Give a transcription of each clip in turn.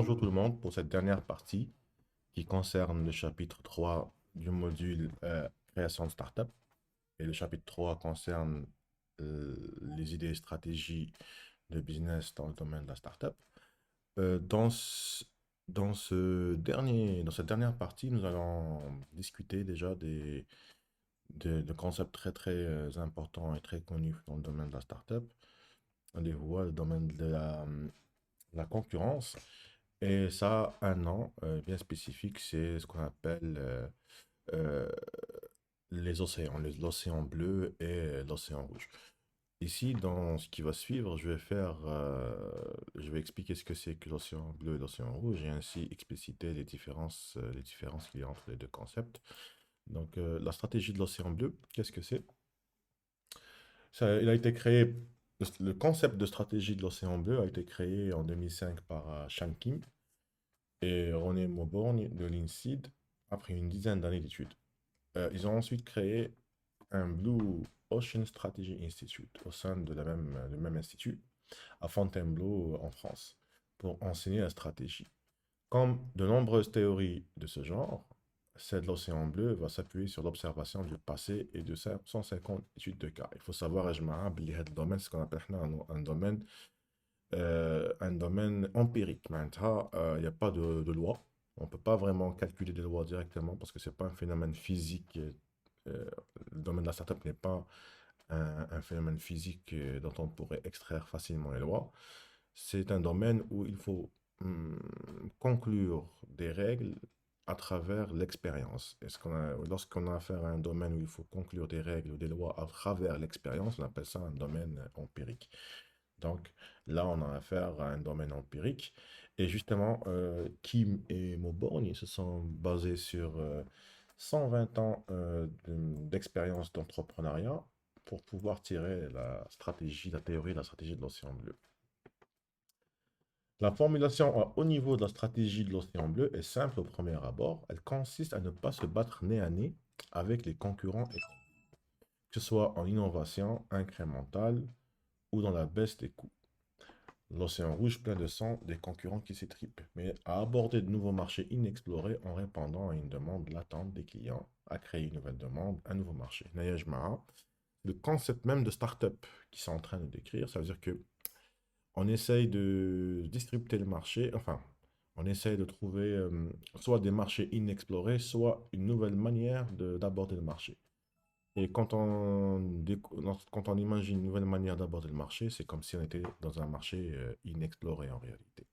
bonjour tout le monde pour cette dernière partie qui concerne le chapitre 3 du module création de startup. Et le chapitre 3 concerne les idées et stratégies de business dans le domaine de la startup. Euh, dans ce, dans cette dernière partie, nous allons discuter déjà de concepts très très importants et très connus dans le domaine de la startup. On les voit, le domaine de la concurrence. Et ça a un nom bien spécifique, c'est ce qu'on appelle euh, les océans, l'océan bleu et l'océan rouge. Ici, dans ce qui va suivre, je vais expliquer ce que c'est que l'océan bleu et l'océan rouge et ainsi expliciter les différences qu'il y a entre les deux concepts. Donc, la stratégie de l'océan bleu, qu'est-ce que c'est? Il a été créé, le concept de stratégie de l'océan bleu a été créé en 2005 par Shan Kim et René Mauborgne de l'INSEAD après une dizaine d'années d'études. Ils ont ensuite créé un Blue Ocean Strategy Institute au sein de le même institut à Fontainebleau en France pour enseigner la stratégie. Comme de nombreuses théories de ce genre, celle de l'océan bleu va s'appuyer sur l'observation du passé et de 150 études de cas. Il faut savoir, Ajma'a, le domaine, ce qu'on appelle un domaine empirique. Il n'y a pas de loi. On ne peut pas vraiment calculer des lois directement parce que ce n'est pas un phénomène physique. Le domaine de la startup n'est pas un phénomène physique dont on pourrait extraire facilement les lois. C'est un domaine où il faut conclure des règles à travers l'expérience. Lorsqu'on a affaire à un domaine où il faut conclure des règles ou des lois à travers l'expérience, on appelle ça un domaine empirique. Donc là, on a affaire à un domaine empirique. Et justement, Kim et Mauborgne se sont basés sur 120 ans d'expérience d'entrepreneuriat pour pouvoir tirer la stratégie, la théorie de la stratégie de l'océan bleu. La formulation à haut niveau de la stratégie de l'océan bleu est simple au premier abord. Elle consiste à ne pas se battre nez à nez avec les concurrents, que ce soit en innovation incrémentale ou dans la baisse des coûts. L'océan rouge plein de sang, des concurrents qui s'étripent, mais à aborder de nouveaux marchés inexplorés en répondant à une demande latente des clients, à créer une nouvelle demande, un nouveau marché. Nayaj Maha, le concept même de start-up qu'ils sont en train de décrire, ça veut dire que on essaye de disrupter le marché, enfin, on essaye de trouver soit des marchés inexplorés, soit une nouvelle manière d'aborder le marché. Et quand on imagine une nouvelle manière d'aborder le marché, c'est comme si on était dans un marché inexploré en réalité.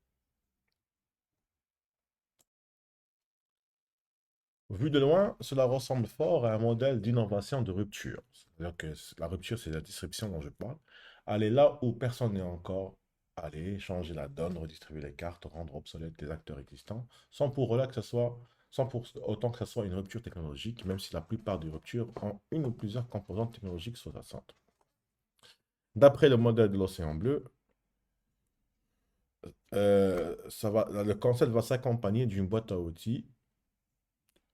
Vu de loin, cela ressemble fort à un modèle d'innovation de rupture. C'est-à-dire que la rupture, c'est la disruption dont je parle. Aller là où personne n'est encore allé, changer la donne, redistribuer les cartes, rendre obsolètes les acteurs existants, sans pour autant que ce soit une rupture technologique, même si la plupart des ruptures ont une ou plusieurs composantes technologiques sous-jacentes. D'après le modèle de l'océan bleu, le concept va s'accompagner d'une boîte à outils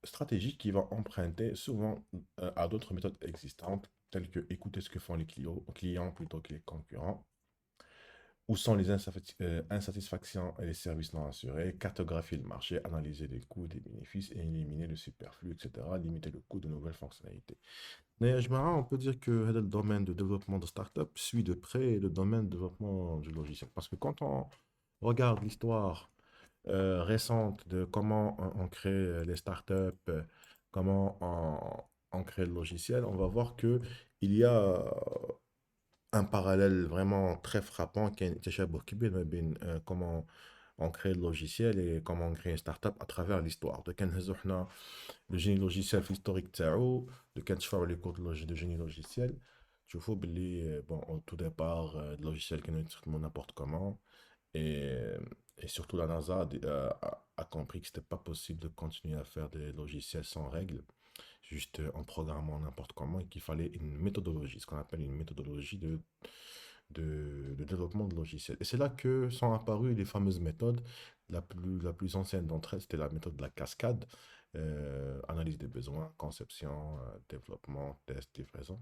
stratégique qui va emprunter souvent à d'autres méthodes existantes, telles que écouter ce que font les clients plutôt que les concurrents, où sont les insatisfactions et les services non assurés, cartographier le marché, analyser les coûts et les bénéfices et éliminer le superflu, etc., limiter le coût de nouvelles fonctionnalités. Mais on peut dire que le domaine de développement de start-up suit de près le domaine de développement du logiciel. Parce que quand on regarde l'histoire récente de comment on crée les startups, comment on crée le logiciel, on va voir que il y a un parallèle vraiment très frappant qui est تشابه كبير ما بين comment on crée le logiciel et comment on crée une startup à travers l'histoire. De كنهزو حنا le génie logiciel في l'historique تاعو de كنتشفروا les cours de génie logiciel تشوفوا باللي bon au tout départ le logiciel كانوا يستخدموا n'importe comment et, et surtout, la NASA a compris que c'était pas possible de continuer à faire des logiciels sans règles, juste en programmant n'importe comment, et qu'il fallait une méthodologie, ce qu'on appelle une méthodologie de développement de logiciels. Et c'est là que sont apparues les fameuses méthodes. La plus ancienne d'entre elles, c'était la méthode de la cascade, analyse des besoins, conception, développement, test, livraison.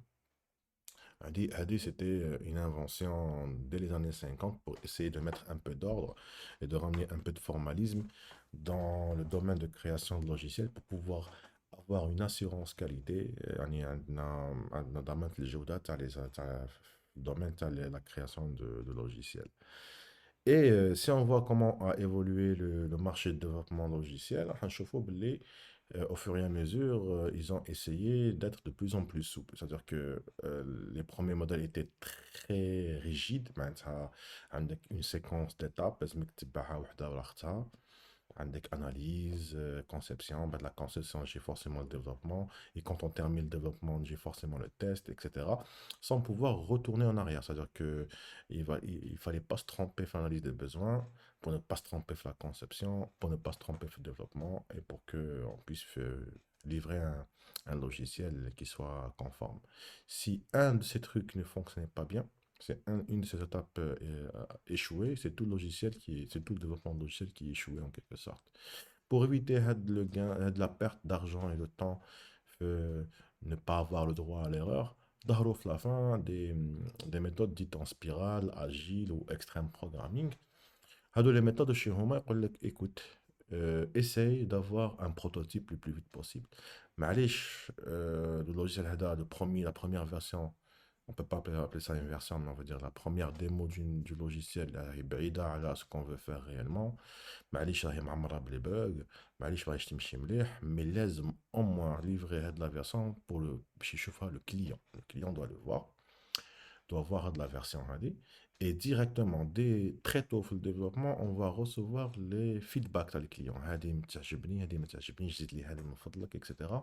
C'était une invention dès les années 50 pour essayer de mettre un peu d'ordre et de ramener un peu de formalisme dans le domaine de création de logiciels pour pouvoir avoir une assurance qualité. يعني عندنا ضمان الجودة تاع الدومين تاع la création de logiciels. Et si on voit comment a évolué le marché de développement logiciel, هنشوفوا باللي au fur et à mesure, ils ont essayé d'être de plus en plus souples. C'est-à-dire que les premiers modèles étaient très rigides. معناتها عندك une séquence d'étapes لازمك تتبعها وحدة ورا أختها. عندك analyse, conception. Ben, de la conception, j'ai forcément le développement. Et quand on termine le développement, j'ai forcément le test, etc. Sans pouvoir retourner en arrière. C'est-à-dire que il fallait pas se tromper sur l'analyse des besoins, pour ne pas se tromper sur la conception, pour ne pas se tromper sur le développement, et pour qu'on puisse livrer un logiciel qui soit conforme. Si un de ces trucs ne fonctionnait pas bien, une de ces étapes échouées, c'est tout le logiciel c'est tout le développement de logiciel qui est échoué en quelque sorte. Pour éviter le gain, de la perte d'argent et de temps, euh, ne pas avoir le droit à l'erreur, ظهروا في la fin des méthodes dites en spirale, agile ou extreme programming. هادو les méthodes chez هما يقول لك écoute, essaye d'avoir un prototype le plus vite possible. معليش, le logiciel هذا, la première version, on peut pas appeler ça une version, mais on va dire la première démo du logiciel, هي بعيدة على ce qu'on veut faire réellement. معليش راهي معمرة بلي bugs, معليش باغيش تمشي مليح, mais لازم au moins livrer هاد la version pour باش يشوفها le client. Le client doit le voir, doit voir de la version HD. Et directement, très tôt dans le développement, on va recevoir les feedbacks des clients. هذه متعجبني, هذه ما تعجبنيش, زيد لي هذه من فضلك, etc.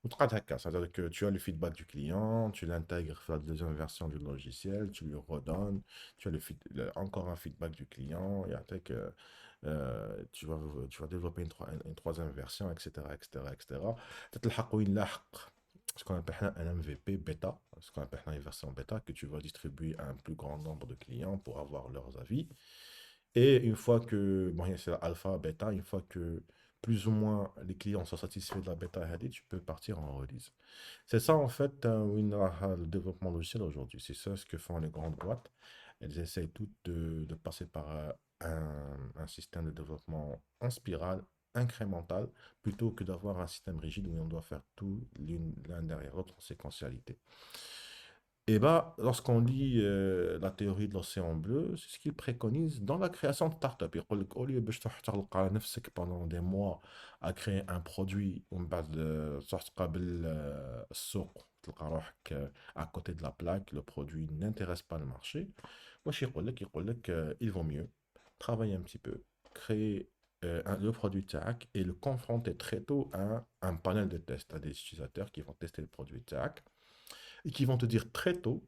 وتقعد هكا. C'est-à-dire que tu as le feedback du client, tu l'intègres dans la deuxième version du logiciel, tu lui redonnes, tu as encore un feedback du client, et après que tu vas développer une troisième version, etc., etc., etc. تتلحق وين لاحق ce qu'on appelle un MVP bêta, ce qu'on appelle une version bêta que tu vas distribuer à un plus grand nombre de clients pour avoir leurs avis. Et une fois que, bon, c'est l'alpha, bêta, une fois que plus ou moins les clients sont satisfaits de la bêta RD, tu peux partir en release. C'est ça en fait le développement logiciel aujourd'hui. C'est ça ce que font les grandes boîtes. Elles essayent toutes de passer par un système de développement en spirale, incrémental, plutôt que d'avoir un système rigide où on doit faire tout l'un derrière l'autre en séquentialité. Et bah, lorsqu'on lit la théorie de l'océan bleu, c'est ce qu'il préconise dans la création de start-up. يقول لك au lieu باش تروح تغلق على نفسك pendant des mois à créer un produit ومن بعد تروح تقابل السوق تلقى روحك à côté de la plaque, le produit n'intéresse pas le marché. واش يقول لك il vaut mieux travailler un petit peu, créer le produit تاعك et le confronter très tôt à un panel de tests, à des utilisateurs qui vont tester le produit تاعك et qui vont te dire très tôt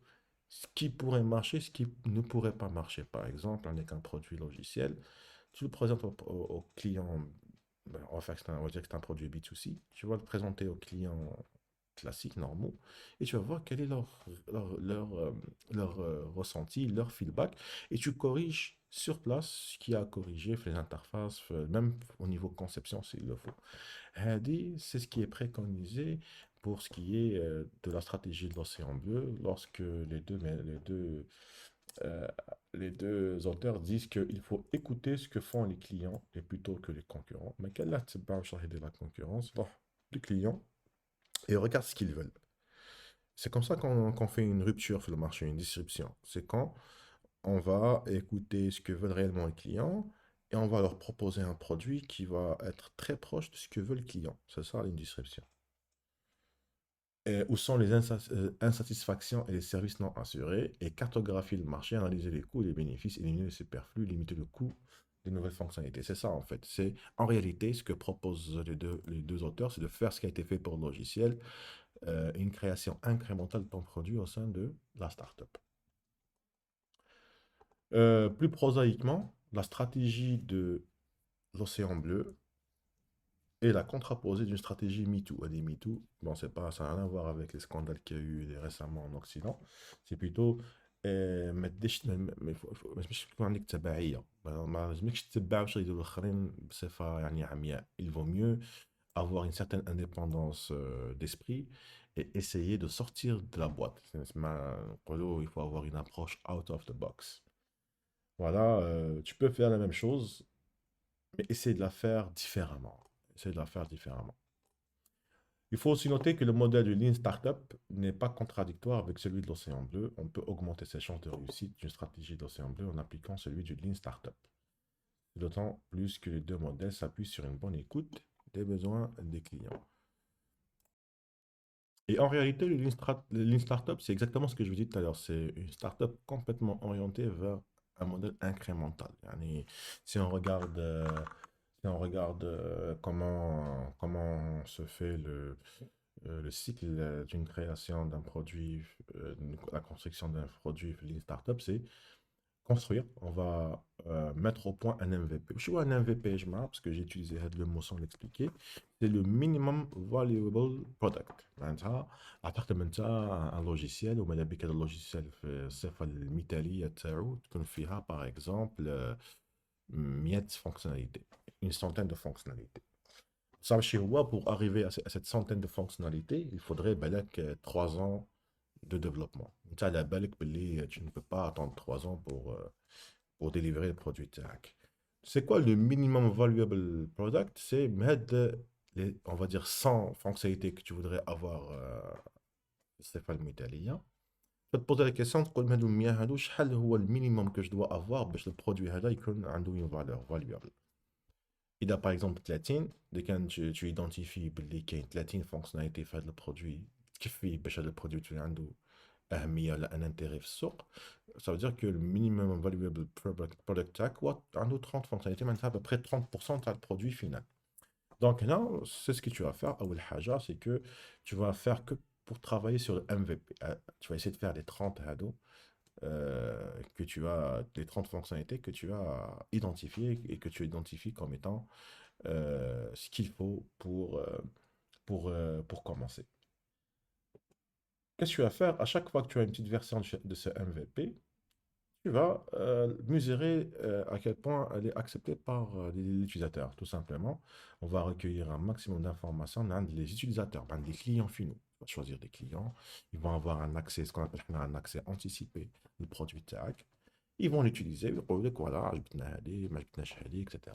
ce qui pourrait marcher, ce qui ne pourrait pas marcher. Par exemple, avec un produit logiciel, tu le présentes au client, ben, on va dire que c'est un produit B2C, tu vas le présenter aux clients classiques, normaux, et tu vas voir quel est leur ressenti, leur feedback, et tu corriges sur place ce qu'il y a à corriger, les interfaces, même au niveau conception s'il le faut. Hadi, c'est ce qui est préconisé pour ce qui est de la stratégie de l'océan bleu, lorsque euh, les deux auteurs disent qu'il faut écouter ce que font les clients et plutôt que les concurrents. Mais quelle est la concurrence? Bon, les clients et regarde ce qu'ils veulent. C'est comme ça qu'on fait une rupture sur le marché, une disruption. C'est quand on va écouter ce que veulent réellement les clients et on va leur proposer un produit qui va être très proche de ce que veut le client. C'est ça une disruption. Et où sont les insatisfactions et les services non assurés et cartographier le marché, analyser les coûts et les bénéfices, éliminer les superflus, limiter le coût des nouvelles fonctionnalités. C'est ça en fait. C'est en réalité ce que proposent les deux auteurs, c'est de faire ce qui a été fait pour le logiciel, une création incrémentale de ton produit au sein de la startup. Plus prosaïquement, la stratégie de l'océan bleu est la contraposée d'une stratégie MeToo. Elle dit MeToo, bon, c'est pas, ça n'a rien à voir avec les scandales qu'il y a eu récemment en Occident. C'est plutôt ما تديش ما تمشيش تكون عندك تبعية ما لازمكش تتبع واش يديروا الآخرين بصفة يعني عمياء. Il vaut mieux avoir une certaine indépendance d'esprit et essayer de sortir de la boîte. Il faut avoir une approche out of the box. Voilà, tu peux faire la même chose, mais essayer de la faire différemment. Essayer de la faire différemment. Il faut aussi noter que le modèle du Lean Startup n'est pas contradictoire avec celui de l'Océan Bleu. On peut augmenter ses chances de réussite d'une stratégie de l'Océan Bleu en appliquant celui du Lean Startup. D'autant plus que les deux modèles s'appuient sur une bonne écoute des besoins des clients. Et en réalité, le Lean Startup, c'est exactement ce que je vous disais tout à l'heure. C'est une startup complètement orientée vers un modèle incrémental. Yani, si on regarde, si on regarde comment se fait le cycle d'une création d'un produit, la construction d'un produit Lean Startup, c'est construire. On va mettre au point un MVP. Je vois un MVP, je marque parce que j'ai utilisé le mot sans l'expliquer. C'est le minimum valuable product. معناتها اعتقد من un logiciel وماذا بك هذا اللوجيسيال في الصفه المثاليه تاعو تكون فيها par exemple 100 fonctionnalités, une centaine de fonctionnalités. Ça, chez moi, pour arriver à cette centaine de fonctionnalités, il faudrait ben, 3 ans de développement. Ça, la balek, tu ne peux pas attendre 3 ans pour délivrer le produit TAC. C'est quoi le minimum valuable product? C'est mettre on va dire 100 fonctionnalités que tu voudrais avoir Stéphane Mitalia. Je vais te poser la question, تقول من هادو 100 هادو شحال هو المينيموم que je dois avoir باش البرودوي هذا يكون عنده une valeur valuable. Il a par exemple 30, dès que tu identifies qu'il y a 30 fonctionnalités في هذا البرودوي تكفي باش هذا البرودوي تولي عنده أهمية ولا un intérêt في السوق. Ça veut dire que le minimum valuable product tag عنده 30 fonctionnalités, معناتها à peu près 30% de le produit final. Donc là, c'est ce que tu vas faire. أول حاجة, c'est que tu vas faire que pour travailler sur le MVP. Tu vas essayer de faire les 30 هادو que tu as, les 30 fonctionnalités que tu as identifiées et que tu identifies comme étant ce qu'il faut pour commencer. Qu'est-ce que tu vas faire? À chaque fois que tu as une petite version de ce MVP, tu vas mesurer à quel point elle est acceptée par les utilisateurs, tout simplement. On va recueillir un maximum d'informations dans les utilisateurs, dans les clients finaux. On va choisir des clients, ils vont avoir un accès, ce qu'on appelle un accès anticipé du produit tag. Ils vont l'utiliser, ils vont dire, voilà, etc.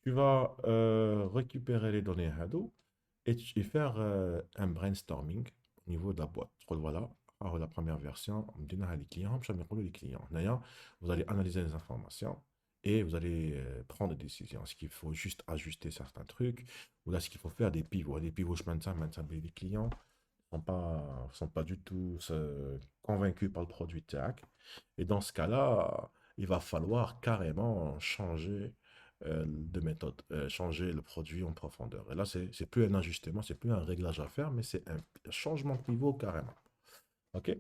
Tu vas récupérer les données Hado et faire un brainstorming au niveau de la boîte. Tu dis, voilà, alors la première version, on me dit les clients, je vais les clients. D'ailleurs, vous allez analyser les informations et vous allez prendre des décisions. Est-ce qu'il faut juste ajuster certains trucs ou là, est-ce qu'il faut faire des pivots? Des pivots, je maintiens, les clients sont pas du tout convaincus par le produit tech. Et dans ce cas-là, il va falloir carrément changer de méthode, changer le produit en profondeur. Et là, c'est plus un ajustement, c'est plus un réglage à faire, mais c'est un changement de pivot carrément. OK?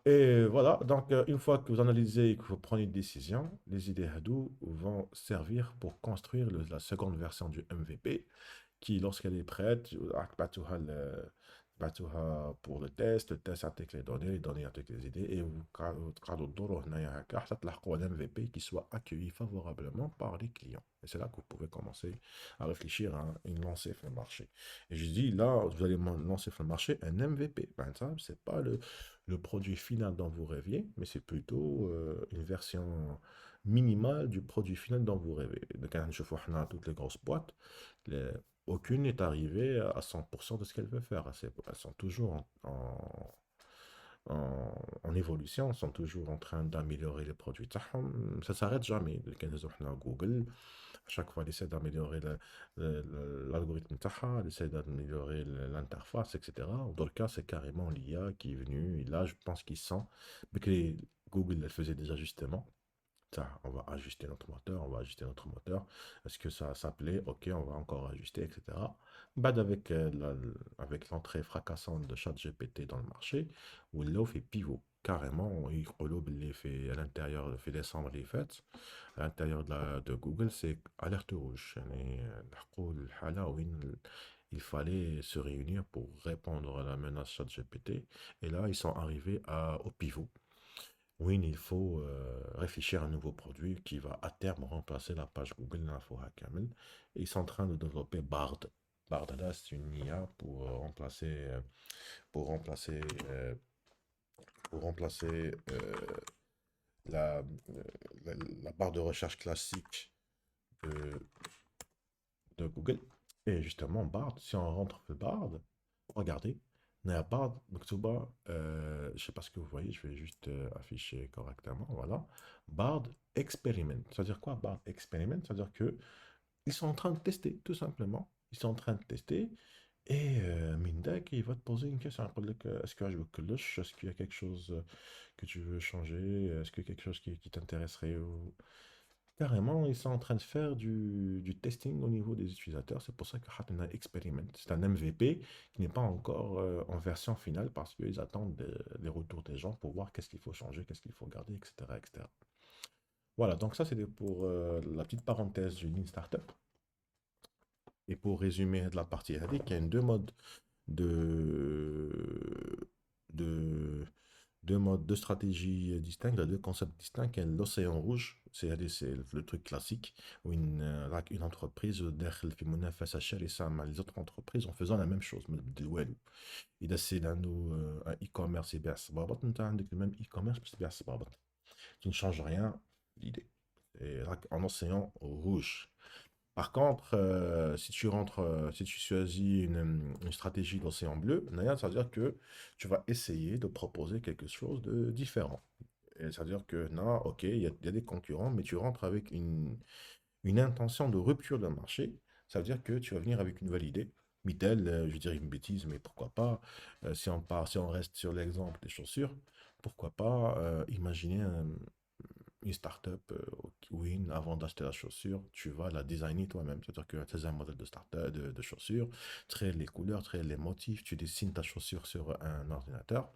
Et voilà, donc une fois que vous analysez et que vous prenez une décision, les idées Hadoop vont servir pour construire la seconde version du MVP qui, lorsqu'elle est prête, pour le test intègre les données intègre les idées, et vous cadrez un MVP qui soit accueilli favorablement par les clients. Et c'est là que vous pouvez commencer à réfléchir à une lancée sur le marché. Et je dis, là, vous allez lancer sur le marché un MVP. Ben, ça, c'est pas le produit final dont vous rêviez, mais c'est plutôt une version minimale du produit final dont vous rêvez. Donc, je vois toutes les grosses boîtes, les- aucune n'est arrivée à 100% de ce qu'elle veut faire. Elles sont toujours en évolution, elles sont toujours en train d'améliorer les produits. Ça s'arrête jamais. Quand ils ont Google, à chaque fois, elle essaie d'améliorer l'algorithme, elle essaie d'améliorer l'interface, etc. Dans le cas, c'est carrément l'IA qui est venue. Et là, je pense qu'ils sentent, mais que Google elle faisait des ajustements. Ça, on va ajuster notre moteur, on va ajuster notre moteur. Est-ce que ça plaît? Ok, on va encore ajuster, etc. Bad avec l'entrée fracassante de ChatGPT dans le marché, où là, on fait pivot. Carrément, il fait à l'intérieur, il fait descendre les faits. À l'intérieur de Google, c'est alerte rouge. يعني نحكوا الحالة وين il fallait se réunir pour répondre à la menace ChatGPT. Et là, ils sont arrivés au pivot. Oui, il faut réfléchir à un nouveau produit qui va à terme remplacer la page Google Info Kamel. Et ils sont en train de développer Bard. Bardada, c'est une IA pour remplacer, euh, pour remplacer la, la, la barre de recherche classique de, de Google. Et justement, Bard, si on rentre le Bard, regardez, on est à Bard, Moktuba, je ne sais pas ce que vous voyez, je vais juste afficher correctement, voilà. Bard Experiment. Ça veut dire quoi, Bard Experiment? Ça veut dire que ils sont en train de tester, tout simplement. Ils sont en train de tester. Et Mindak, il va te poser une question. Il va te dire, est-ce que je veux que est-ce qu'il y a quelque chose que tu veux changer? Est-ce qu'il y a quelque chose qui t'intéresserait? Carrément, ils sont en train de faire du testing au niveau des utilisateurs. C'est pour ça que Hatna Experiment, c'est un MVP qui n'est pas encore en version finale parce qu'ils attendent les retours des gens pour voir qu'est-ce qu'il faut changer, qu'est-ce qu'il faut garder, etc., etc. Voilà, donc ça c'était pour la petite parenthèse du Lean Startup. Et pour résumer de la partie il y a deux modes de, de, deux modes de stratégie distincts, il y a deux concepts distincts. Il y a l'océan rouge, c'est le truc classique, où une entreprise داخل في منافسة شرسة مع les autres entreprises en faisant la même chose. إذا سي عنده un e-commerce يبيع الصبابط، أنت عندك le même e-commerce بس تبيع الصبابط. Tu ne changes rien, l'idée. Et en océan rouge. Par contre, si tu choisis une stratégie d'océan bleu, Naya, ça veut dire que tu vas essayer de proposer quelque chose de différent. Et ça veut dire que, non, ok, il y a des concurrents, mais tu rentres avec une intention de rupture de marché. Ça veut dire que tu vas venir avec une nouvelle idée. Mittel, je dirais une bêtise, mais pourquoi pas, si on reste sur l'exemple des chaussures, pourquoi pas imaginer une startup win avant d'acheter la chaussure, tu vas la designer toi-même. C'est-à-dire que tu as un modèle de startup de chaussure, crée les couleurs, crée les motifs, tu dessines ta chaussure sur un ordinateur,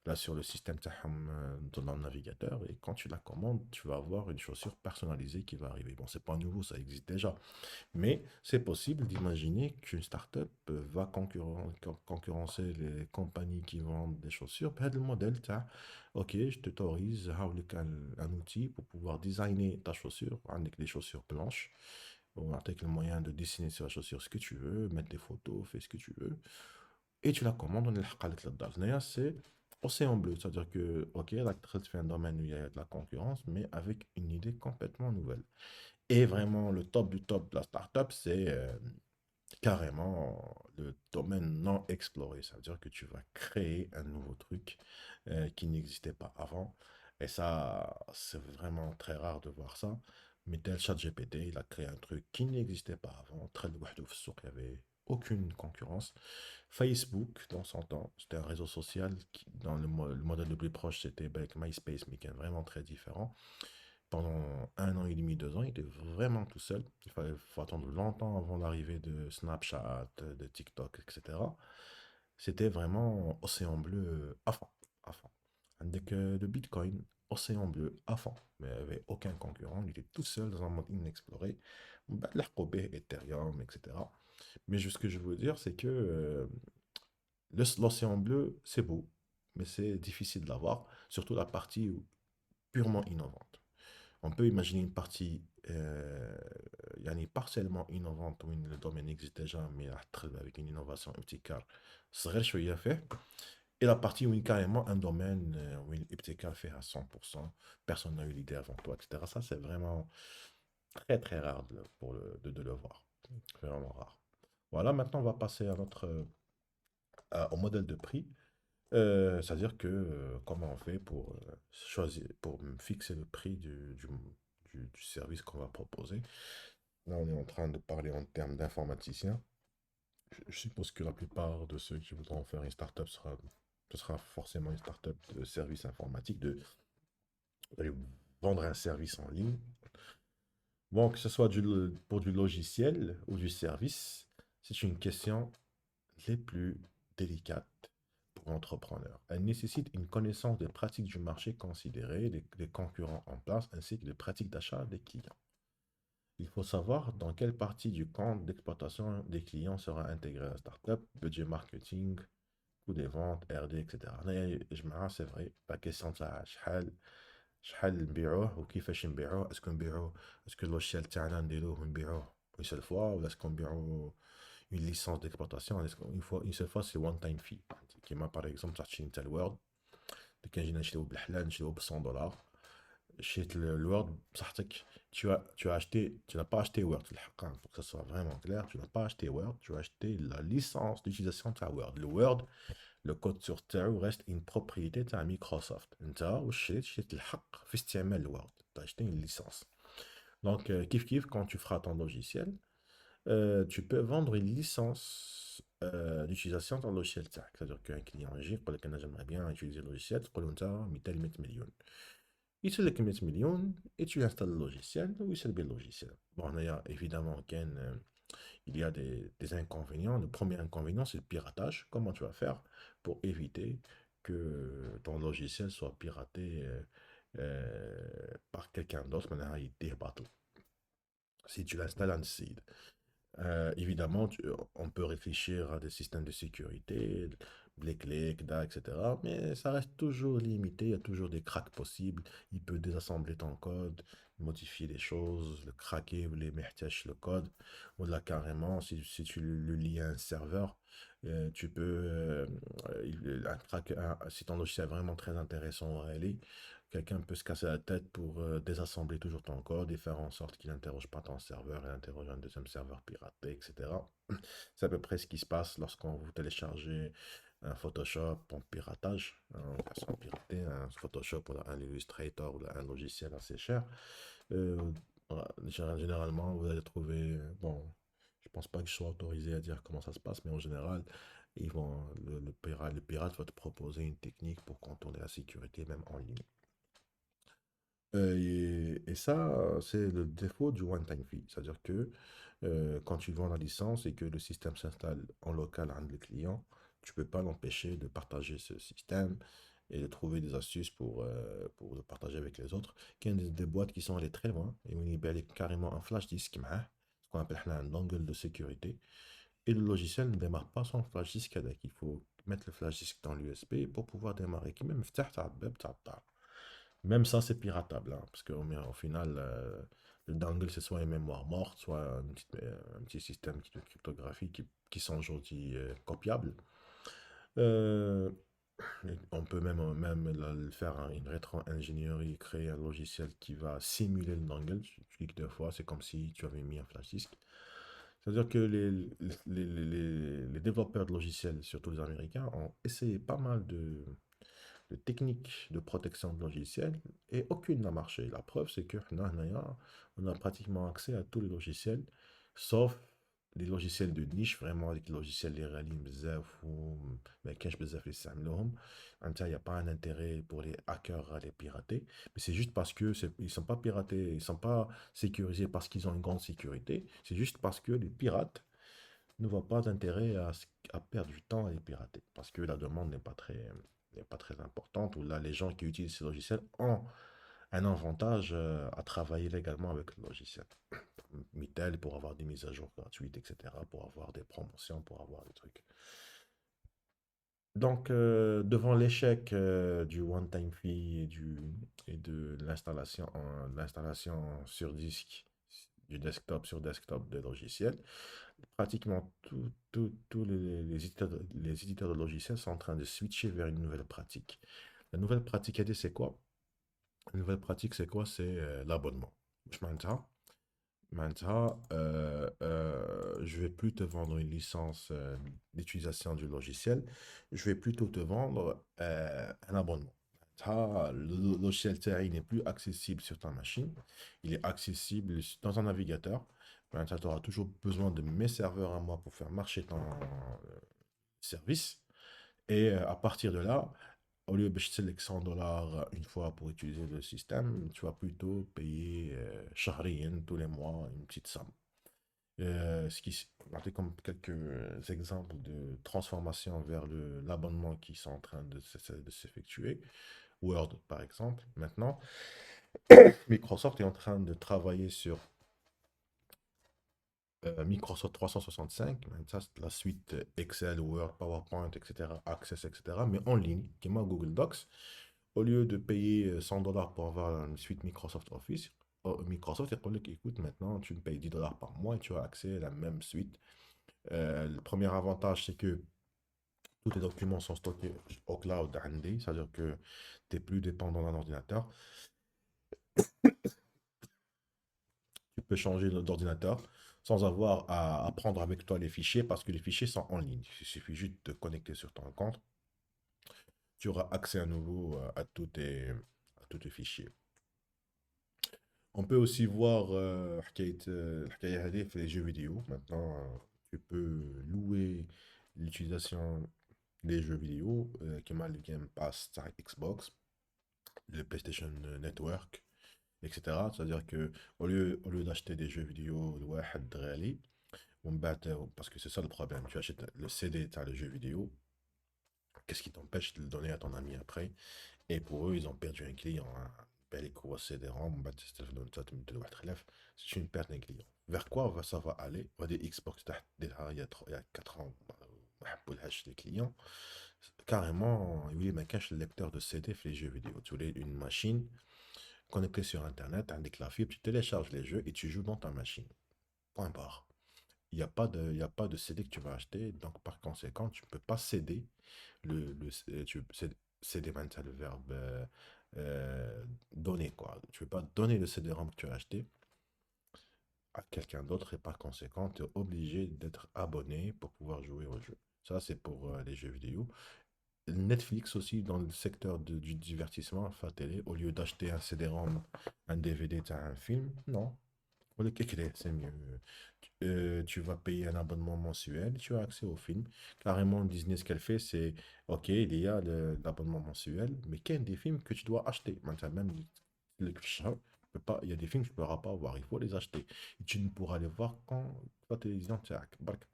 là sur le système تاعهم, dans le navigateur, et quand tu la commandes, tu vas avoir une chaussure personnalisée qui va arriver. Bon, c'est pas nouveau, ça existe déjà, mais c'est possible d'imaginer qu'une startup va concurrencer les compagnies qui vendent des chaussures. Puis, le modèle, ok, je t'autorise un outil pour pouvoir designer ta chaussure avec des chaussures blanches. Ou avec le moyen de dessiner sur la chaussure ce que tu veux, mettre des photos, fais ce que tu veux. Et tu la commandes, on est là. C'est océan bleu, c'est-à-dire que, ok, là, tu fais un domaine où il y a de la concurrence, mais avec une idée complètement nouvelle. Et vraiment, le top du top de la startup, c'est carrément le domaine non exploré. Ça veut dire que tu vas créer un nouveau truc qui n'existait pas avant. Et ça, c'est vraiment très rare de voir ça. Mais tel ChatGPT, il a créé un truc qui n'existait pas avant. Très لوحده في السوق, il n'y avait aucune concurrence. Facebook, dans son temps, c'était un réseau social qui, dans le modèle le plus proche, c'était avec MySpace, mais qui est vraiment très différent. Pendant un an et demi, 2 ans, il était vraiment tout seul. Faut attendre longtemps avant l'arrivée de Snapchat, de TikTok, etc. C'était vraiment océan bleu à fond, à fond. Avec de Bitcoin, océan bleu à fond. Mais il n'y avait aucun concurrent, il était tout seul dans un monde inexploré. Bah, l'Arcobé, Ethereum, etc. Mais ce que je veux dire, c'est que l'océan bleu, c'est beau, mais c'est difficile de l'avoir, surtout la partie purement innovante. On peut imaginer une partie يعني partiellement innovante où le domaine existe déjà, mais avec une innovation obstétricale, صغير شوية فيه. Et la partie où il y a carrément un domaine où l'obstétrical fait à 100%, personne n'a eu l'idée avant toi, etc. Ça, c'est vraiment très très rare de le voir. C'est vraiment rare. Voilà, maintenant on va passer à au modèle de prix. C'est-à-dire que comment on fait pour choisir, pour fixer le prix du service qu'on va proposer. Là, on est en train de parler en termes d'informaticiens. Je suppose que la plupart de ceux qui voudront faire une startup ce sera forcément une startup de service informatique, de vendre un service en ligne. Bon, que ce soit pour du logiciel ou du service, c'est une question les plus délicates pour l'entrepreneur. Elle nécessite une connaissance des pratiques du marché considérées, des concurrents en place, ainsi que des pratiques d'achat des clients. Il faut savoir dans quelle partie du compte d'exploitation des clients sera intégré la startup, budget marketing, coût des ventes, RD, etc. C'est vrai, la question de ça, شحال نبيعوه وكيفاش نبيعوه اسكو نبيعوه اسكو اللوشيال تاعنا نديروه ونبيعوه une seule fois ولا اسكو نبيعوه une licence d'exploitation, une seule fois, c'est one time fee. Qui m'a par exemple acheté une telle Word, de 15 نشريو بالحلال نشريو ب 100 dollars. Chez le Word, صحتك, tu as acheté, tu n'as pas acheté Word, pour que ce soit vraiment clair, tu n'as pas acheté Word, tu as acheté la licence d'utilisation de ta Word. Le Word, le code sur تاعو reste une propriété de Microsoft. انت واش شريت الحق في استعمال الوورد. Tu as acheté une licence. Donc, kiff kiff, quand tu feras ton logiciel, tu peux vendre une licence d'utilisation de ton logiciel تاعك. C'est-à-dire qu'un client يجي يقول لك انا j'aimerais bien utiliser le logiciel, تقول له انت 200 مليون. Il te لك 100 millions et tu installes le logiciel ou il se le logiciel. Bon, il y a évidemment il y a des inconvénients. Le premier inconvénient, c'est le piratage. Comment tu vas faire pour éviter que ton logiciel soit piraté par quelqu'un d'autre? Maintenant, il débattle. Si tu l'installes en seed. Évidemment, on peut réfléchir à des systèmes de sécurité, les clés, KDA, etc. Mais ça reste toujours limité, il y a toujours des cracks possibles. Il peut désassembler ton code, modifier les choses, le craquer, les mertèches, le code. Ou là, carrément, si tu le lis à un serveur, tu peux, si ton logiciel est vraiment très intéressant en réalité, quelqu'un peut se casser la tête pour désassembler toujours ton code et faire en sorte qu'il n'interroge pas ton serveur et interroge un deuxième serveur piraté, etc. C'est à peu près ce qui se passe lorsqu'on vous téléchargez un Photoshop en piratage, en version piratée, un Photoshop ou un Illustrator ou un logiciel assez cher. Euh, voilà, généralement, vous allez trouver, bon, je pense pas que je sois autorisé à dire comment ça se passe, mais en général, le pirate va te proposer une technique pour contourner la sécurité, même en ligne. Et ça, c'est le défaut du one-time fee. C'est-à-dire que quand tu vends la licence et que le système s'installe en local عند le client, tu peux pas l'empêcher de partager ce système et de trouver des astuces pour le partager avec les autres. Il y a des boîtes qui sont allées très loin et où ils mettent carrément un flash disk, ce qu'on appelle un dongle de sécurité. Et le logiciel ne démarre pas sans flash disk. Il faut mettre le flash disk dans l'USB pour pouvoir démarrer. Qui même même ça, c'est piratable, hein, parce qu'au final, le dongle, c'est soit une mémoire morte, soit un petit système de cryptographie qui sont aujourd'hui copiables. Euh, on peut même faire une rétro-ingénierie, créer un logiciel qui va simuler le dongle. Tu cliques deux fois, c'est comme si tu avais mis un flash disk. C'est-à-dire que les développeurs de logiciels, surtout les Américains, ont essayé pas mal de techniques de protection de logiciels et aucune n'a marché. La preuve, c'est que on a pratiquement accès à tous les logiciels, sauf les logiciels de niche, vraiment les logiciels les غاليين بزاف ou ما كانش بزاف اللي يستعملوهم. Il n'y a pas un intérêt pour les hackers à les pirater, mais c'est juste parce que ils sont pas piratés, ils sont pas sécurisés parce qu'ils ont une grande sécurité, c'est juste parce que les pirates ne voient pas d'intérêt à perdre du temps à les pirater, parce que la demande n'est pas très importante, ou là, les gens qui utilisent ces logiciels ont un avantage à travailler légalement avec le logiciel. Mitel pour avoir des mises à jour gratuites, etc., pour avoir des promotions, pour avoir des trucs. Donc, devant l'échec du one-time fee et de l'installation sur disque, du desktop sur desktop des logiciels, pratiquement tous les éditeurs de logiciels sont en train de switcher vers une nouvelle pratique. La nouvelle pratique, c'est quoi? La nouvelle pratique, c'est quoi? C'est l'abonnement. Je m'entends. Maintenant, je vais plus te vendre une licence d'utilisation du logiciel, je vais plutôt te vendre un abonnement. Le logiciel TRI n'est plus accessible sur ta machine, il est accessible dans un navigateur. Maintenant, tu auras toujours besoin de mes serveurs à moi pour faire marcher ton service. Et à partir de là, au lieu de payer 100 dollars une fois pour utiliser le système, tu vas plutôt payer شهرياً, tous les mois, une petite somme. On a comme quelques exemples de transformation vers l'abonnement qui sont en train de s'effectuer. Word, par exemple. Maintenant, Microsoft est en train de travailler sur Microsoft 365, ça, c'est la suite Excel, Word, PowerPoint, etc., Access, etc., mais en ligne, qui est moi Google Docs. Au lieu de payer 100 dollars pour avoir une suite Microsoft Office, Microsoft est dit écoute, maintenant tu me payes 10 dollars par mois et tu as accès à la même suite Le premier avantage, c'est que tous tes documents sont stockés au cloud عندي, c'est-à-dire que tu n'es plus dépendant d'un ordinateur. Tu peux changer d'ordinateur sans avoir à prendre avec toi les fichiers parce que les fichiers sont en ligne. Il suffit juste de te connecter sur ton compte. Tu auras accès à nouveau à tous tes fichiers. On peut aussi voir الحكاية هذه في les jeux vidéo. Maintenant, tu peux louer l'utilisation des jeux vidéo comme le Game Pass sur Xbox, le PlayStation Network, etc. C'est-à-dire que au lieu d'acheter des jeux vidéo لواحد غالي, parce que c'est ça le problème, tu achètes le CD, tu as le jeu vidéo, qu'est-ce qui t'empêche de le donner à ton ami après? Et pour eux, ils ont perdu un client, hein. Ben, les courses CD-ROM, ben, c'est une perte d'un client. Vers quoi ça va aller? On va des Xbox il y a 4 ans, les clients. Carrément, oui, mais cache le lecteur de CD fait les jeux vidéo. Tu voulais une machine connectée sur Internet, avec la fibre, tu télécharges les jeux et tu joues dans ta machine. Point barre. Il y a pas de CD que tu vas acheter, donc par conséquent, tu ne peux pas céder céder, man, c'est le verbe donner, quoi. Tu ne peux pas donner le CD-ROM que tu as acheté à quelqu'un d'autre et par conséquent, tu es obligé d'être abonné pour pouvoir jouer au jeu. Ça, c'est pour les jeux vidéo. Netflix aussi, dans le secteur du divertissement, enfin télé, au lieu d'acheter un CD-ROM, un DVD, tu as un film, non. Pour le kékélé, c'est mieux. Tu vas payer un abonnement mensuel, tu as accès au film. Carrément, Disney, ce qu'elle fait, c'est, ok, il y a l'abonnement mensuel, mais qu'il y a des films que tu dois acheter. Maintenant, même il y a des films que tu ne pourras pas voir, il faut les acheter. Et tu ne pourras les voir quand la télévision تاعك. برك.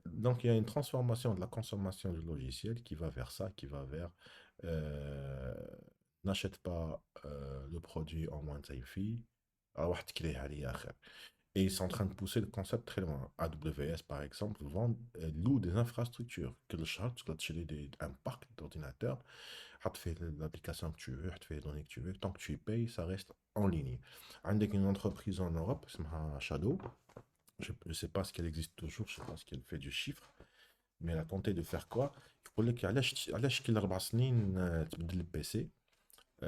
Donc, il y a une transformation de la consommation du logiciel qui va vers ça, qui va vers euh, n'achète pas le produit en moins de taille. Et ils sont en train de pousser le concept très loin. AWS, par exemple, loue des infrastructures. Que le char, tu dois acheter un parc d'ordinateurs, tu fais l'application que tu veux, tu fais les données que tu veux. Tant que tu y payes, ça reste en ligne. Avec une entreprise en Europe, c'est Shadow. Je ne sais pas si elle existe toujours, je ne sais pas si elle fait du chiffre, mais elle a tenté de faire quoi? يقول لك علاش كل 4 سنين تبدل البي سي.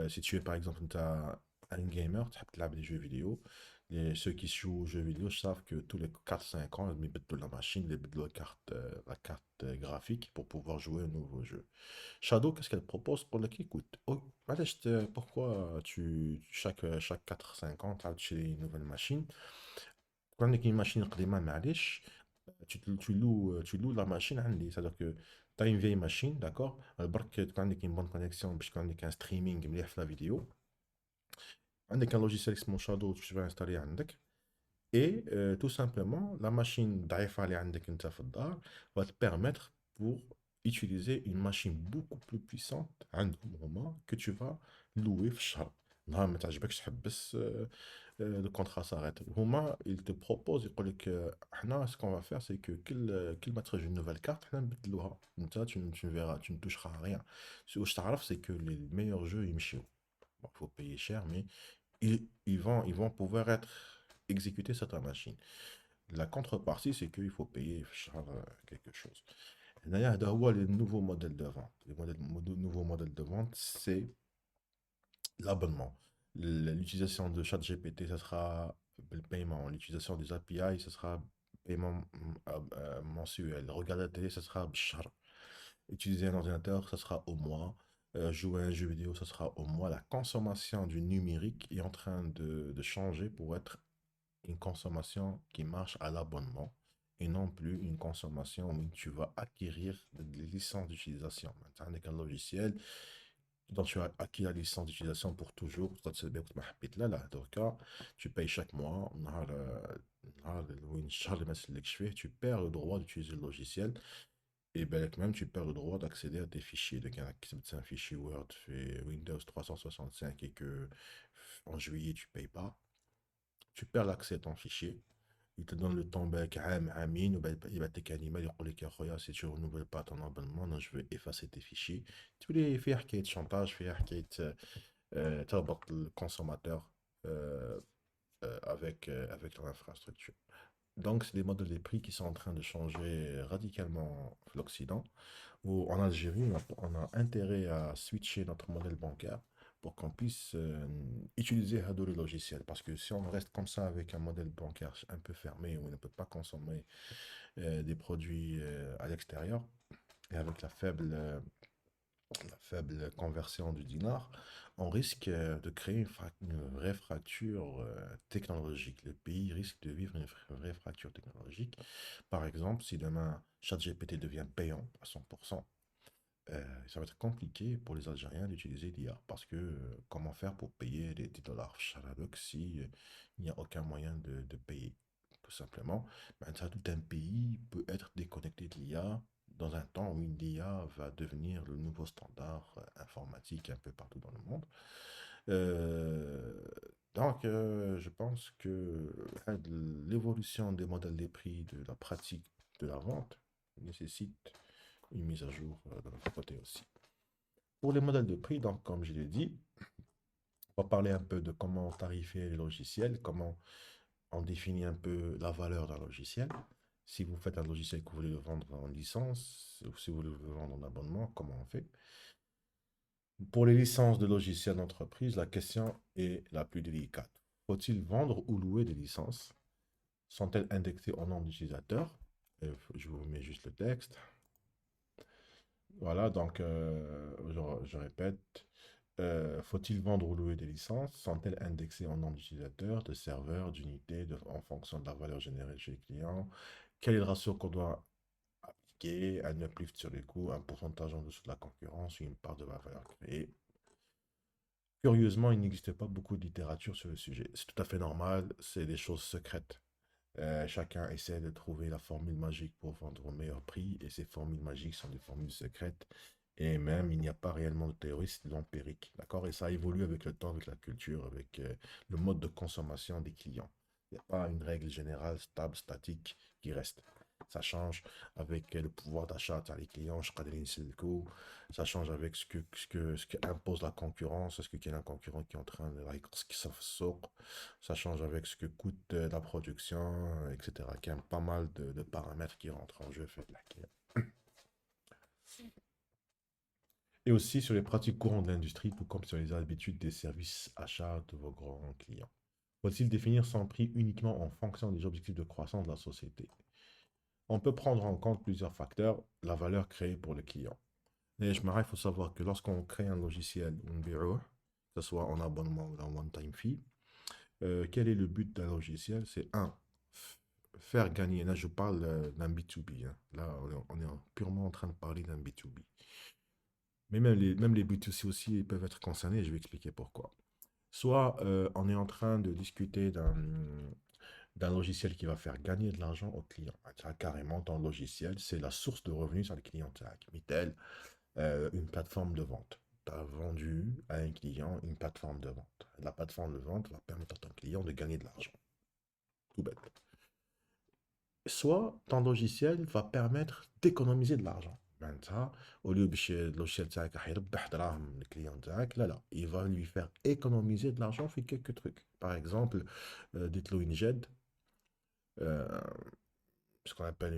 Si tu es par exemple un gamer, tu as des jeux vidéo, ceux qui jouent aux jeux vidéo savent que tous les 4 5 ans, ils mettent de la machine, ils mettent de la carte graphique pour pouvoir jouer un nouveau jeu. Shadow, qu'est-ce qu'elle propose pour le écoute? Oh, pourquoi chaque 4 5 ans, tu as une nouvelle machine? Quand on a une machine قديمة, معليش, tu loues la machine عندي. C'est-à-dire que tu as une vieille machine, d'accord? برك تكون عندك une bonne connexion باش يكون عندك un streaming مليح في la vidéo. عندك un logiciel qui s'appelle Shadow que tu vas installer عندك. Et tout simplement, la machine ضعيفة اللي عندك انت في الدار va te permettre pour utiliser une machine beaucoup plus puissante عندهم هما que tu vas louer في الشهر. نهار ما تعجبكش تحبس le contrat s'arrête. Huma, il te propose, il dit que ce qu'on va faire, c'est que qu'il mettra une nouvelle carte, comme ça, tu ne verras, tu ne toucheras à rien. Ce que je t'arrive, c'est que les meilleurs jeux, ils me chient. Bon, il faut payer cher, mais ils vont pouvoir être exécutés sur ta machine. La contrepartie, c'est qu'il faut payer cher, quelque chose. D'ailleurs, les nouveaux modèles de vente. Nouveaux modèles de vente, c'est l'abonnement. L'utilisation de ChatGPT, ça sera le paiement. L'utilisation des API, ça sera paiement mensuel. Regarder la télé, ça sera bchar. Utiliser un ordinateur, ça sera au mois. Jouer à un jeu vidéo, ça sera au mois. La consommation du numérique est en train de changer pour être une consommation qui marche à l'abonnement et non plus une consommation où tu vas acquérir des licences d'utilisation. Maintenant, avec un logiciel, donc, tu as acquis la licence d'utilisation pour toujours. Là, tu payes chaque mois. Tu perds le droit d'utiliser le logiciel. Et ben, même, tu perds le droit d'accéder à tes fichiers. Donc, il y en a qui c'est un fichier Word fait Windows 365 et que en juillet, tu payes pas. Tu perds l'accès à ton fichier. Il te donne le temps, ben, عامين, ou ben, il va t'écanimer, il va te dire, si tu ne renouvelles pas ton abonnement, non, je vais effacer tes fichiers. Tu voulais faire حكاية chantage, faire حكاية تربط le consommateur avec ton infrastructure. Donc, c'est des modèles des prix qui sont en train de changer radicalement l'Occident, où en Algérie, on a intérêt à switcher notre modèle bancaire pour qu'on puisse utiliser Hadou le logiciel. Parce que si on reste comme ça avec un modèle bancaire un peu fermé, où on ne peut pas consommer des produits à l'extérieur, et avec la faible conversion du dinar, on risque de créer une vraie fracture technologique. Le pays risque de vivre une vraie fracture technologique. Par exemple, si demain ChatGPT devient payant à 100%, ça va être compliqué pour les Algériens d'utiliser l'IA parce que comment faire pour payer les 10 dollars Sharabuk si il n'y a aucun moyen de payer, tout simplement. Ben, ça, tout un pays peut être déconnecté de l'IA dans un temps où l'IA va devenir le nouveau standard informatique un peu partout dans le monde. Euh, donc, je pense que l'évolution des modèles des prix, de la pratique de la vente, nécessite une mise à jour de notre côté aussi. Pour les modèles de prix, donc, comme je l'ai dit, on va parler un peu de comment tarifer les logiciels, comment on définit un peu la valeur d'un logiciel. Si vous faites un logiciel que vous voulez le vendre en licence, ou si vous voulez le vendre en abonnement, comment on fait? Pour les licences de logiciels d'entreprise, la question est la plus délicate. Faut-il vendre ou louer des licences? Sont-elles indexées au nombre d'utilisateurs? Je vous mets juste le texte. Voilà, donc je répète, faut-il vendre ou louer des licences? Sont-elles indexées en nombre d'utilisateurs, de serveurs, d'unités, en fonction de la valeur générée chez les clients? Quel est le ratio qu'on doit appliquer? Un uplift sur les coûts, un pourcentage en dessous de la concurrence, une part de la valeur créée? Curieusement, il n'existe pas beaucoup de littérature sur le sujet. C'est tout à fait normal, c'est des choses secrètes. Chacun essaie de trouver la formule magique pour vendre au meilleur prix, et ces formules magiques sont des formules secrètes. Et même, il n'y a pas réellement de théorie, c'est de l'empirique. D'accord? Et ça évolue avec le temps, avec la culture, avec le mode de consommation des clients. Il n'y a pas une règle générale, stable, statique, qui reste. Ça change avec le pouvoir d'achat, les clients, ça change avec ce que impose la concurrence. Est-ce qu'il y a un concurrent qui est en train de ce qui s'offre, ça change avec ce que coûte la production, etc. Il y a pas mal de paramètres qui rentrent en jeu. Et aussi sur les pratiques courantes de l'industrie, tout comme sur les habitudes des services achats de vos grands clients. Faut-il définir son prix uniquement en fonction des objectifs de croissance de la société? On peut prendre en compte plusieurs facteurs, la valeur créée pour le client. Mais je il faut savoir que lorsqu'on crée un logiciel ou une BO, que ce soit en abonnement ou en one-time fee, quel est le but d'un logiciel? C'est un, faire gagner. Là, je parle d'un B2B, hein. Là, on est purement en train de parler d'un B2B. Mais même les B2C aussi, ils peuvent être concernés, et je vais expliquer pourquoi. Soit on est en train de discuter d'un logiciel qui va faire gagner de l'argent au client. Carrément, ton logiciel, c'est la source de revenus sur le client. Mitel, une plateforme de vente. Tu as vendu à un client une plateforme de vente. La plateforme de vente va permettre à ton client de gagner de l'argent. Tout bête. Soit ton logiciel va permettre d'économiser de l'argent. معناتها au lieu باش اللوجيسيال تاعك راح يربح دراهم الكليون تاعك لا il va lui faire économiser de l'argent في quelques trucs. Par exemple, dites-le une GED, euh, ce qu'on appelle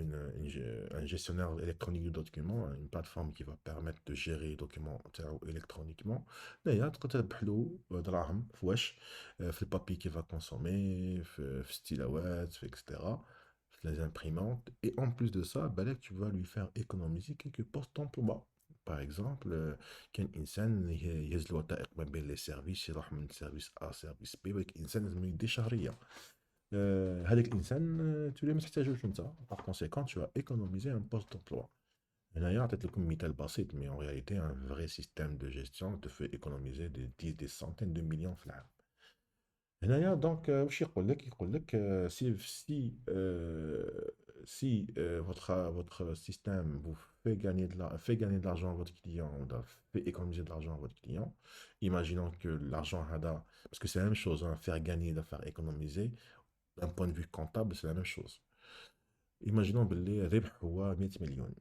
un gestionnaire électronique de documents, une plateforme qui va permettre de gérer les documents électroniquement. D'ailleurs, quand tu as دراهم في واش في البابي qu'il va consommer, في stylowatt, etc. Les imprimantes. Et en plus de ça, balek, tu vas lui faire économiser quelques postes d'emploi. Par exemple, كان إنسان يهز الوثائق ما بين les services يروح من service A service B ولكن إنسان لازم يدي شهرية. هذاك الإنسان تولي ما تحتاجوش أنت. Par conséquent, tu vas économiser un poste d'emploi. هنايا عطيت لكم مثال بسيط mais en réalité un vrai système de gestion te fait économiser des centaines de millions في العام. هنايا دونك واش يقول لك si votre système vous fait gagner de l'argent à votre client, ou fait économiser de l'argent à votre client, imaginons que l'argent hada, parce que c'est la même chose, hein, faire gagner de faire économiser, d'un point de vue comptable, c'est la même chose. Imaginons que الربح هو 100 millions.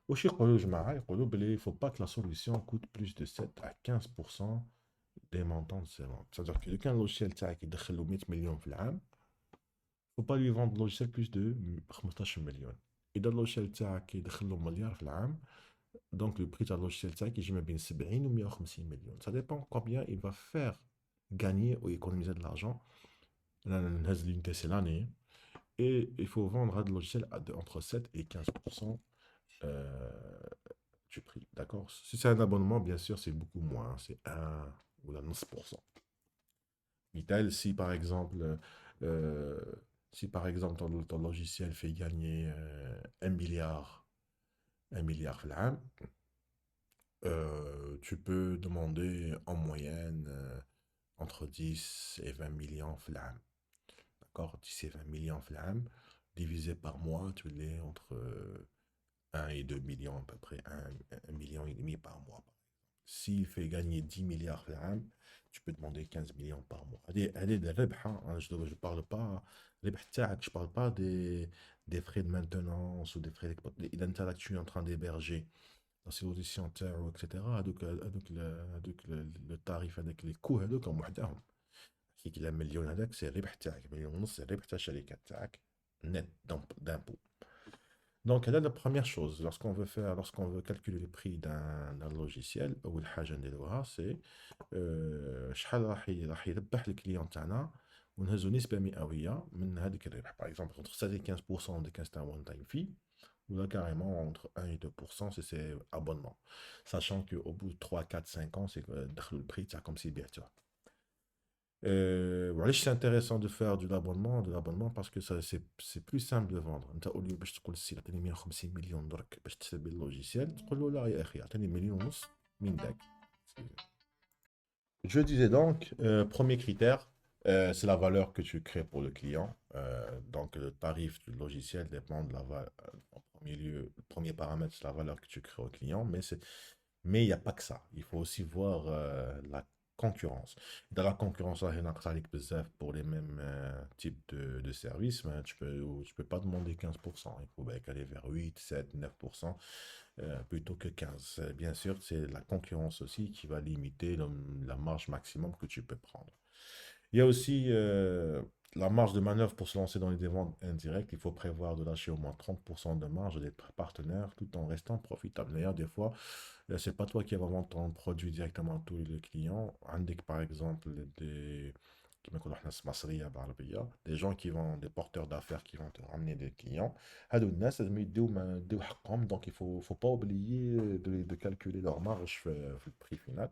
واش يقولوا الجماعة يقولوا بلي faut pas que la solution coûte plus de 7 à 15% des montants de ces ventes. C'est-à-dire que كان logiciel تاعك يدخل له 100 millions في العام, faut pas lui vendre le logiciel plus de 15 millions. إذا اللوجيسيال تاعك يدخل له مليار في العام donc le prix تاع اللوجيسيال تاعك يجي ما بين 70 و 150 millions. Ça dépend combien il va faire gagner ou économiser de l'argent. أنا نهز l'unité c'est l'année et il faut vendre هذا logiciel entre 7 et 15% du prix. D'accord? Si c'est un abonnement, bien sûr, c'est beaucoup moins. C'est 1 ou la 9%. Vital, euh, si par exemple ton logiciel fait gagner 1 milliard, 1 milliard في العام, tu peux demander en moyenne entre 10 et 20 millions في العام. D'accord? 10 et 20 millions في العام, divisé par mois, tu l'es entre 1 et 2 millions à peu près, 1 million et demi par mois. S'il fait gagner 10 milliards في العام, tu peux demander 15 millions par mois. هذه الربح, hein. Je parle pas الربح تاعك, je parle pas des frais de maintenance ou des frais d'exploitation. إذا أنت راك tu es en train d'héberger la solution تاعو, etc. هذوك le tarif هذاك les coûts هذوك هم وحدهم. كي إلا مليون هذاك سي الربح تاعك, مليون ونص سي الربح تاع الشركة تاعك net d'impôt. Donc, là, la première chose, lorsqu'on veut calculer le prix d'un logiciel, ou le حاجة نديروها, c'est شحال راح يربح الكليون تاعنا ونهزو نسبة مئوية من هذيك الربح. Par exemple, entre 7 et 15% dès que c'est un one-time fee, ou là carrément entre 1 et 2% si c'est abonnement. Sachant qu'au bout de 3, 4, 5 ans, c'est le prix, c'est comme si bien, tu vois. وعلاش c'est intéressant de faire de l'abonnement parce que ça c'est plus simple de vendre. انت au lieu باش تقول السي عطيني 150 مليون درك باش تشري اللوجيسيال, تقول له لا يا اخي عطيني مليون ونص من داك. Je disais donc, premier critère, c'est la valeur que tu crées pour le client. Donc, le tarif du logiciel dépend de la valeur. En premier lieu, le premier paramètre, c'est la valeur que tu crées au client, mais il n'y a pas que ça. Il faut aussi voir la concurrence. Dans la concurrence, là, il y en a pour les mêmes types de services, mais tu peux pas demander 15%. Il faut aller vers 8, 7, 9% plutôt que 15. Bien sûr, c'est la concurrence aussi qui va limiter la marge maximum que tu peux prendre. Il y a aussi la marge de manœuvre pour se lancer dans les ventes indirectes. Il faut prévoir de lâcher au moins 30% de marge des partenaires tout en restant profitable. D'ailleurs, des fois, c'est pas toi qui vas vendre ton produit directement à tous les clients. عندك par exemple كما نقولوا احنا مصرية بعربية, des gens qui vont, des porteurs d'affaires qui vont te ramener des clients. هادو الناس لازم يديو حقهم, donc faut pas oublier de calculer leur marge في le prix final.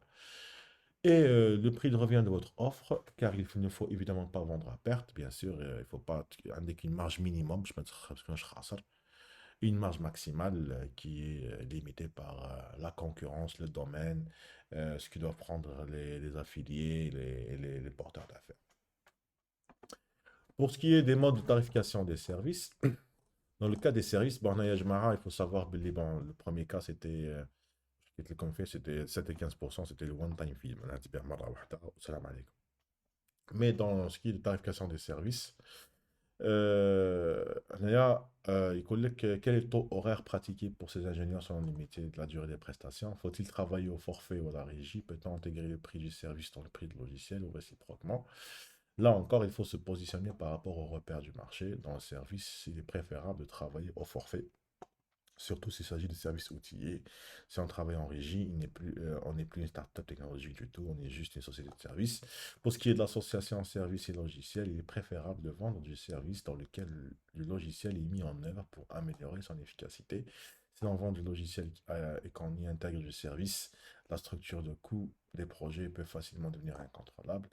Et le prix de revient de votre offre, car il ne faut évidemment pas vendre à perte, bien sûr, il ne faut pas indiquer une marge minimum, une marge maximale qui est limitée par la concurrence, le domaine, ce que doivent prendre les affiliés et les porteurs d'affaires. Pour ce qui est des modes de tarification des services, dans le cas des services, bon, il faut savoir, bon, le premier cas, c'était comme fait, c'était 7 et 15%, c'était le one-time fee. Mais dans ce qui est de tarification des services, quel est le taux horaire pratiqué pour ces ingénieurs selon les métiers de la durée des prestations? Faut-il travailler au forfait ou à la régie? Peut-on intégrer le prix du service dans le prix de logiciel ou réciproquement? Là encore, il faut se positionner par rapport aux repères du marché. Dans le service, il est préférable de travailler au forfait. Surtout s'il s'agit de services outillés. Si on travaille en régie, on n'est plus une start-up technologique du tout, on est juste une société de services. Pour ce qui est de l'association services et logiciels, il est préférable de vendre du service dans lequel le logiciel est mis en œuvre pour améliorer son efficacité. Si l'on vend du logiciel et qu'on y intègre du service, la structure de coût des projets peut facilement devenir incontrôlable.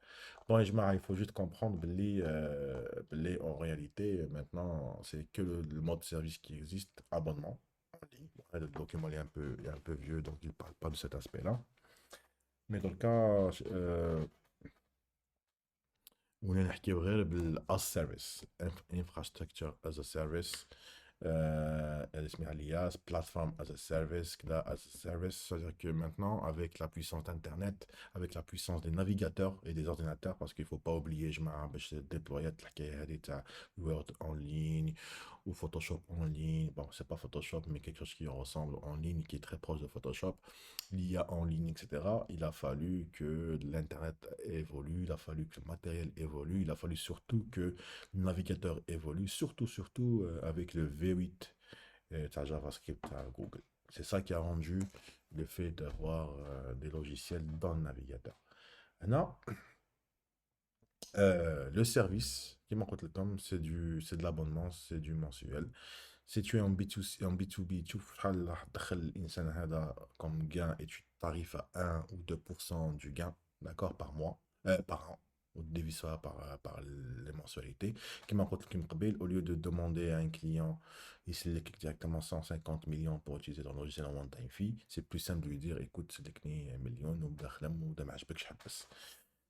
Bon, il faut juste comprendre que en réalité, maintenant, c'est que le mode service qui existe, abonnement. Le document est un peu vieux, donc il ne parle pas de cet aspect-là. Mais dans le cas, on est as service, infrastructure as a service, alias platform as a service, c'est-à-dire que maintenant, avec la puissance d'Internet, avec la puissance des navigateurs et des ordinateurs, parce qu'il ne faut pas oublier, je m'en déployer Word en ligne, ou Photoshop en ligne. Bon, c'est pas Photoshop, mais quelque chose qui ressemble en ligne, qui est très proche de Photoshop, l'IA en ligne, etc. Il a fallu que l'Internet évolue, il a fallu que le matériel évolue, il a fallu surtout que le navigateur évolue, surtout avec le V8 JavaScript à Google. C'est ça qui a rendu le fait d'avoir des logiciels dans le navigateur. Maintenant, le service qui m'en coûte c'est de l'abonnement, c'est du mensuel. Si tu es en B2C, en B2B, tu feras l'insan hada comme gain et tu tarifes à 1 ou 2% du gain, d'accord, par mois, par an, ou divise ça par les mensualités. Qui m'en coûte au lieu de demander à un client, il sélectionne directement 150 millions pour utiliser ton logiciel en one-time fee, c'est plus simple de lui dire, écoute, sélectionne un million ou d'akhlem ou de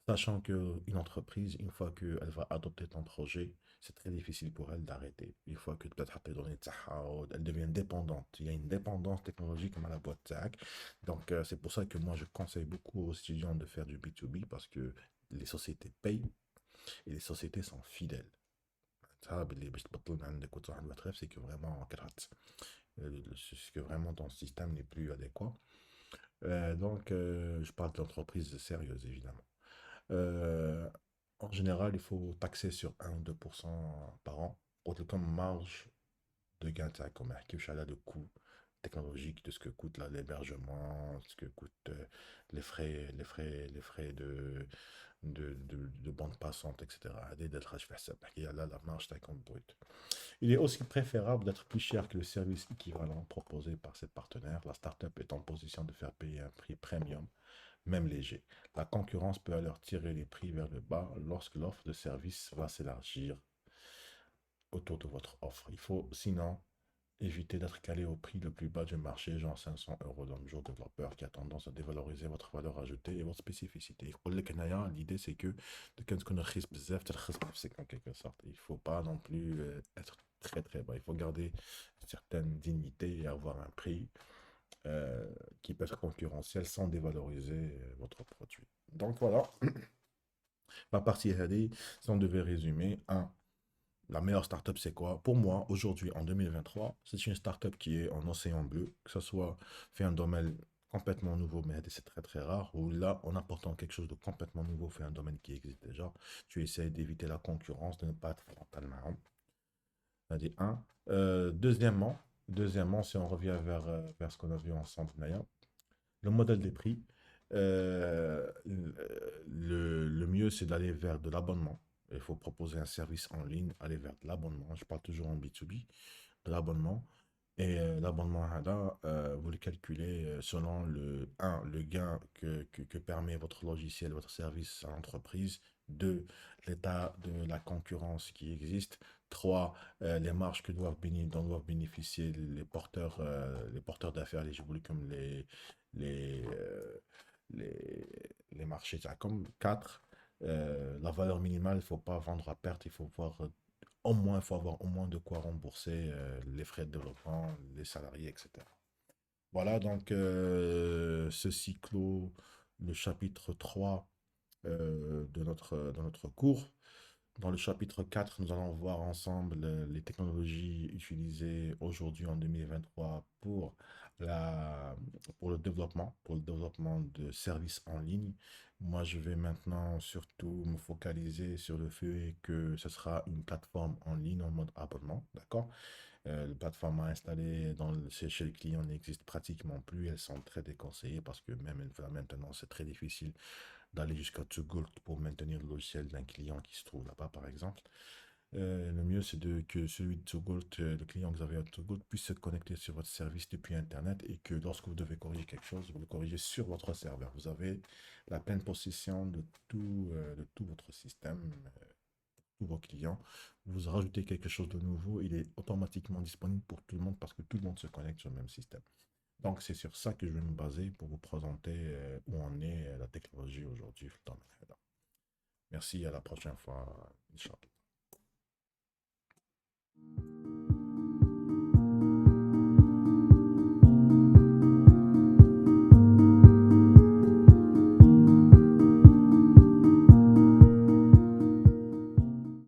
sachant qu'une entreprise, une fois qu'elle va adopter ton projet, c'est très difficile pour elle d'arrêter. Une fois que tu as tes données, elle devient dépendante. Il y a une dépendance technologique à la boîte TAC. Donc, c'est pour ça que moi, je conseille beaucoup aux étudiants de faire du B2B parce que les sociétés payent et les sociétés sont fidèles. Ça, c'est que vraiment, c'est que vraiment ton système n'est plus adéquat. Je parle d'entreprises sérieuses, évidemment. Euh, En général, il faut taxer sur 1 ou 2% par an. Autre comme marge de gain, comme un de coût technologique, de ce que coûte l'hébergement, ce que coûtent les frais de bande passante, etc. Il y a là la marge comme brut. Il est aussi préférable d'être plus cher que le service équivalent proposé par ses partenaires. La startup est en position de faire payer un prix premium même léger. La concurrence peut alors tirer les prix vers le bas lorsque l'offre de service va s'élargir autour de votre offre. Il faut sinon éviter d'être calé au prix le plus bas du marché, genre 500 euros dans le jour développeur qui a tendance à dévaloriser votre valeur ajoutée et votre spécificité. L'idée c'est que de quand on risque bzaf, c'est en quelque sorte. Il ne faut pas non plus être très bas. Il faut garder une certaine dignité et avoir un prix euh, qui peut être concurrentiel sans dévaloriser votre produit. Donc voilà, ma partie RD, si on devait résumer, un, la meilleure startup c'est quoi? Pour moi, aujourd'hui, en 2023, c'est une startup qui est en océan bleu, que ce soit fait un domaine complètement nouveau, mais c'est très rare, ou là, en apportant quelque chose de complètement nouveau, fait un domaine qui existe déjà, tu essaies d'éviter la concurrence, de ne pas être frontalement. Ça dit un. Deuxièmement, si on revient vers ce qu'on a vu ensemble, Naya, le modèle des prix, le mieux, c'est d'aller vers de l'abonnement. Il faut proposer un service en ligne, aller vers de l'abonnement. Je parle toujours en B2B, de l'abonnement. Et l'abonnement là, vous le calculez selon le gain que permet votre logiciel, votre service à l'entreprise. 2, l'état de la concurrence qui existe. 3, les marges dont doivent bénéficier les porteurs d'affaires, les comme les, euh, les, les marchés. Comme 4, la valeur minimale, il ne faut pas vendre à perte, il faut avoir au moins de quoi rembourser les frais de développement, les salariés, etc. Voilà, donc ceci clôt le chapitre 3 de notre cours. Dans le chapitre 4, nous allons voir ensemble les technologies utilisées aujourd'hui en 2023 pour le développement de services en ligne. Moi, je vais maintenant surtout me focaliser sur le fait que ce sera une plateforme en ligne en mode abonnement, d'accord? Les plateformes à installer chez les clients n'existent pratiquement plus. Elles sont très déconseillées parce que même maintenant, c'est très difficile d'aller jusqu'à Toggle pour maintenir le logiciel d'un client qui se trouve là-bas, par exemple. Le mieux, c'est que celui de Toggle, le client que vous avez à Toggle, puisse se connecter sur votre service depuis Internet et que lorsque vous devez corriger quelque chose, vous le corrigez sur votre serveur. Vous avez la pleine possession de tout votre système, tous vos clients. Vous rajoutez quelque chose de nouveau, il est automatiquement disponible pour tout le monde parce que tout le monde se connecte sur le même système. Donc, c'est sur ça que je vais me baser pour vous présenter où en est la technologie aujourd'hui dans le Canada. Merci, à la prochaine fois, Inch'Allah.